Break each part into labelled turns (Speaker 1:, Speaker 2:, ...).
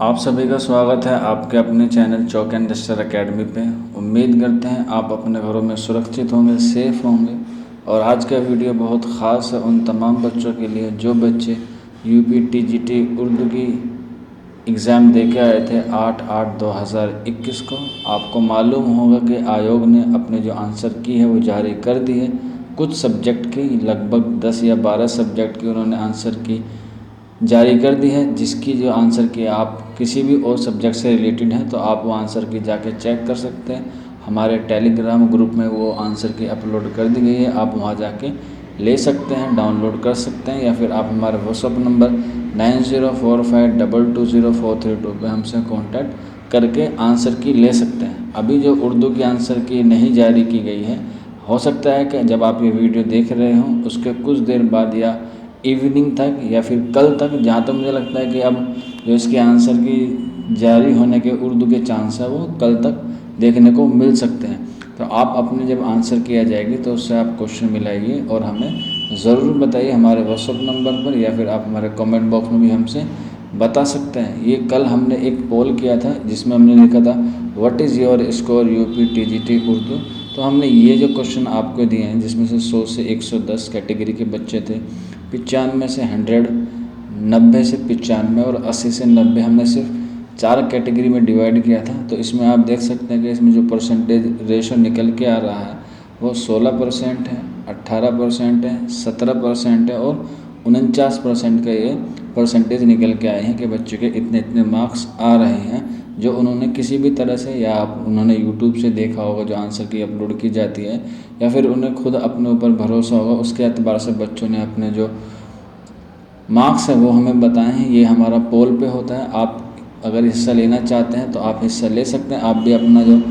Speaker 1: आप सभी का स्वागत है आपके अपने channel chalk and duster academy पे। उम्मीद करते हैं आप अपने घरों में सुरक्षित होंगे, सेफ़ होंगे। और आज का वीडियो बहुत ख़ास है उन तमाम बच्चों के लिए जो बच्चे यूपी टीजीटी उर्दू की एग्ज़ाम दे के आए थे 8/8/2021 को। आपको मालूम होगा कि आयोग ने अपने जो आंसर की है वो जारी कर दी है। कुछ सब्जेक्ट की लगभग 10 या 12 सब्जेक्ट की उन्होंने आंसर की जारी कर दी है, जिसकी जो आंसर की आप किसी भी और सब्जेक्ट से रिलेटेड हैं तो आप वो आंसर की जाके चेक कर सकते हैं। हमारे टेलीग्राम ग्रुप में वो आंसर की अपलोड कर दी गई है, आप वहाँ जाके ले सकते हैं, डाउनलोड कर सकते हैं। या फिर आप हमारे व्हाट्सअप नंबर 9045220432 पे हमसे कांटेक्ट करके आंसर की ले सकते हैं। अभी जो उर्दू की आंसर की नहीं जारी की गई है, हो सकता है कि जब आप ये वीडियो देख रहे हों उसके कुछ देर बाद या इवनिंग तक या फिर कल तक, जहाँ तक मुझे लगता है कि अब जो इसके आंसर की जारी होने के उर्दू के चांस है वो कल तक देखने को मिल सकते हैं। तो आप अपने जब आंसर किया जाएगी तो उससे आप क्वेश्चन मिलाइए और हमें ज़रूर बताइए हमारे व्हाट्सअप नंबर पर, या फिर आप हमारे कमेंट बॉक्स में भी हमसे बता सकते हैं। ये कल हमने एक पोल किया था जिसमें हमने लिखा था what is your score UP TGT Urdu. तो हमने ये जो क्वेश्चन आपको दिए हैं जिसमें से 100 से 110 कैटेगरी के बच्चे थे, 95 से 100, 90 से 95 और 80 से 90 हमने सिर्फ 4 कैटेगरी में डिवाइड किया था। तो इसमें आप देख सकते हैं कि इसमें जो परसेंटेज रेशो निकल के आ रहा है वो 16% है, 18% है, 17% है और 49% का ये परसेंटेज निकल के आए हैं कि बच्चों के इतने इतने मार्क्स आ रहे हैं, जो उन्होंने किसी भी तरह से या उन्होंने यूट्यूब से देखा होगा जो आंसर की अपलोड की जाती है, या फिर उन्हें खुद अपने ऊपर भरोसा होगा, उसके एतबार से बच्चों ने अपने जो मार्क्स है वो हमें बताए हैं। ये हमारा पोल पे होता है। आप अगर हिस्सा लेना चाहते हैं तो आप हिस्सा ले सकते हैं। आप भी अपना जो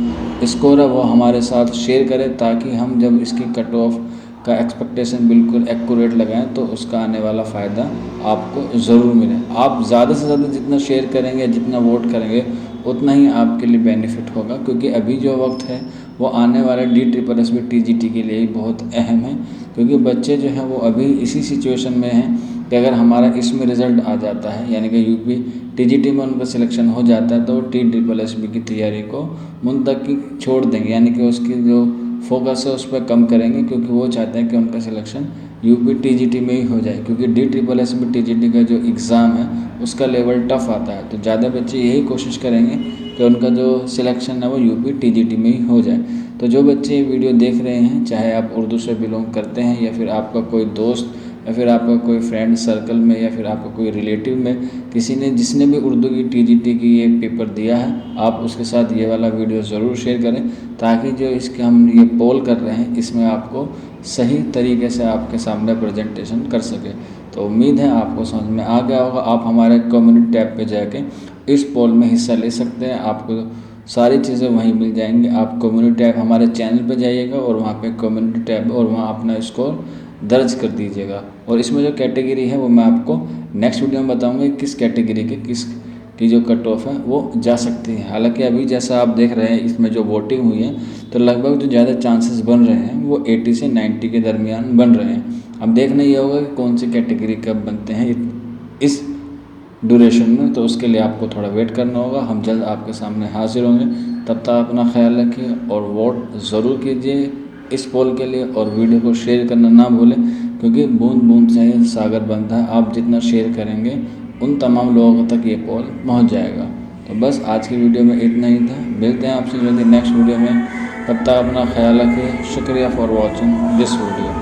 Speaker 1: स्कोर है वो हमारे साथ शेयर करें ताकि हम जब इसकी कट ऑफ का एक्सपेक्टेशन बिल्कुल एक्यूरेट लगाएं तो उसका आने वाला फ़ायदा आपको ज़रूर मिले। आप ज़्यादा से ज़्यादा जितना शेयर करेंगे, जितना वोट करेंगे, उतना ही आपके लिए बेनिफिट होगा, क्योंकि अभी जो वक्त है वो आने वाले DSSS TGT के लिए बहुत अहम है। क्योंकि बच्चे जो हैं वो अभी इसी सिचुएशन में हैं कि अगर हमारा इसमें रिज़ल्ट आ जाता है यानी कि यूपी टीजीटी में उनका सिलेक्शन हो जाता है तो TSSB की तैयारी को मुंतकी छोड़ देंगे, यानी कि उसकी जो फोकस है उस पर कम करेंगे, क्योंकि वो चाहते हैं कि उनका सिलेक्शन यूपी टीजीटी में ही हो जाए। क्योंकि DSSB TGT का जो एग्ज़ाम है उसका लेवल टफ़ आता है, तो ज़्यादा बच्चे यही कोशिश करेंगे कि उनका जो सिलेक्शन है वो यूपी टीजीटी में ही हो जाए। तो जो बच्चे ये वीडियो देख रहे हैं, चाहे आप उर्दू से बिलोंग करते हैं या फिर आपका कोई दोस्त या फिर आपका कोई फ्रेंड सर्कल में या फिर आपका कोई रिलेटिव में किसी ने जिसने भी उर्दू की TGT की ये पेपर दिया है, आप उसके साथ ये वाला वीडियो ज़रूर शेयर करें ताकि जो इसके हम ये पोल कर रहे हैं इसमें आपको सही तरीके से आपके सामने प्रेजेंटेशन कर सके। तो उम्मीद है आपको समझ में आ गया होगा। आप हमारे कम्युनिटी टैब पे जाके इस पोल में हिस्सा ले सकते हैं, आपको सारी चीज़ें वहीं मिल जाएंगी। आप कम्युनिटी टैब हमारे चैनल पे जाइएगा और वहाँ पे कम्युनिटी टैब और वहाँ अपना स्कोर दर्ज कर दीजिएगा। और इसमें जो कैटेगरी है वो मैं आपको नेक्स्ट वीडियो में बताऊंगा किस कैटेगरी के किस की जो कट ऑफ है वो जा सकती है। हालांकि अभी जैसा आप देख रहे हैं इसमें जो वोटिंग हुई है तो लगभग जो ज़्यादा चांसेस बन रहे हैं वो 80 से 90 के दरमियान बन रहे हैं। अब देखना ये होगा कि कौन सी कैटेगरी कब बनते हैं इस ड्यूरेशन में, तो उसके लिए आपको थोड़ा वेट करना होगा। हम जल्द आपके सामने हाजिर होंगे, तब तक अपना ख्याल रखिए और वोट ज़रूर कीजिए इस पोल के लिए। और वीडियो को शेयर करना ना भूलें, क्योंकि बूंद बूंद से ही सागर बनता है। आप जितना शेयर करेंगे उन तमाम लोगों तक ये पोल पहुंच जाएगा। तो बस आज की वीडियो में इतना ही था। मिलते हैं आपसे जल्दी नेक्स्ट वीडियो में, तब तक अपना ख्याल रखिए। शुक्रिया फॉर वॉचिंग दिस वीडियो।